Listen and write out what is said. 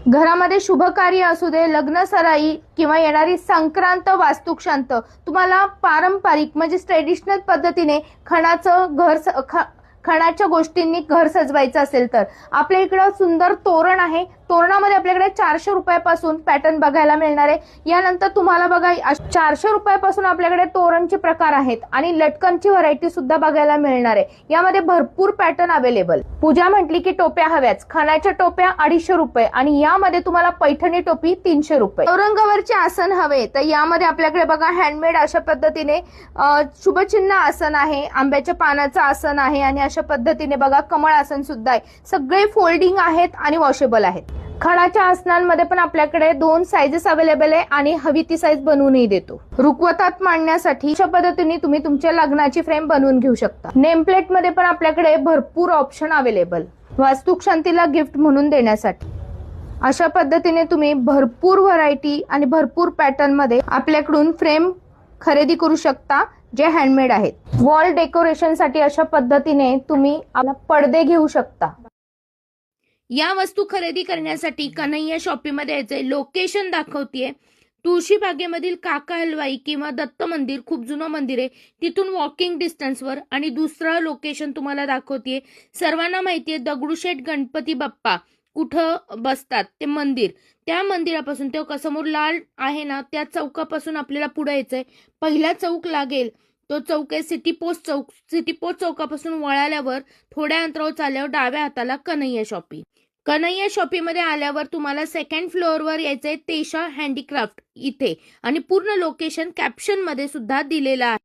घरामध्ये शुभ कार्य असू दे, लग्न सराई किंवा येणारी संक्रांत, वास्तुशांत, तुम्हाला पारंपरिक म्हणजे ट्रेडिशनल पद्धतीने खणाच्या गोष्टींनी घर सजवायचं असेल तर आपल्या इकडं सुंदर तोरण आहे. तोरणामध्ये आपल्याकडे 400 रुपयापासून पॅटर्न बघायला मिळणार आहे. यानंतर तुम्हाला बघा 400 रुपयापासून आपल्याकडे तोरणचे प्रकार आहेत आणि लटकनची व्हरायटी सुद्धा बघायला मिळणार आहे. यामध्ये भरपूर पॅटर्न अवेलेबल. पूजा म्हटली की टोप्या हव्याच. खणाच्या टोप्या 250 रुपये आणि यामध्ये तुम्हाला पैठणी टोपी 300 रुपये. चौरंगावरचे आसन हवे तर यामध्ये आपल्याकडे बघा हँडमेड अशा पद्धतीने शुभचिन्ह आसन आहे, आंब्याच्या पानाचं आसन आहे आणि अशा पद्धतीने बघा कमळ आसन सुद्धा आहे. सगळे फोल्डिंग आहेत आणि वॉशेबल आहेत. खणाच्या आसनांमध्ये पण आपल्याकडे 2 साइजेस अवेलेबल आहे आणि हवी ती साईज बनवूनही देतो. रुखवतात मांडण्यासाठी अशा पद्धतीने तुम्ही तुमच्या लग्नाची फ्रेम बनवून घेऊ शकता. नेमप्लेट मध्ये पण आपल्याकडे भरपूर ऑप्शन अवेलेबल. वास्तुक शांतीला गिफ्ट म्हणून देण्यासाठी अशा पद्धतीने तुम्ही भरपूर व्हरायटी आणि भरपूर पॅटर्न मध्ये आपल्याकडून फ्रेम खरेदी करू शकता जे हँडमेड आहेत. वॉल डेकोरेशन साठी अशा पद्धतीने तुम्ही पडदे घेऊ शकता. या वस्तू खरेदी करण्यासाठी कन्हैया शॉपीमध्ये यायचंय. लोकेशन दाखवतीये तुळशी बागेमधील काका हलवाई किंवा दत्त मंदिर, खूप जुनं मंदिर आहे, तिथून वॉकिंग डिस्टन्सवर. आणि दुसरं लोकेशन तुम्हाला दाखवतीये, सर्वांना माहितीये दगडूशेठ गणपती बाप्पा कुठं बसतात ते मंदिर, त्या मंदिरापासून तेव्हा समोर लाल आहे ना त्या चौकापासून आपल्याला पुढे यायचंय. पहिला चौक लागेल तो चौक आहे सिटी पोस्ट चौक. सिटी पोस्ट चौकापासून वळाल्यावर थोड्या अंतरावर चालल्यावर डाव्या हाताला कन्हैया शॉपी. कन्हैया शॉपीमध्ये आल्यावर तुम्हाला 2nd फ्लोअरवर यायचंय तेशा हँडीक्राफ्ट इथे आणि पूर्ण लोकेशन कॅप्शन मध्ये सुद्धा दिलेलं आहे.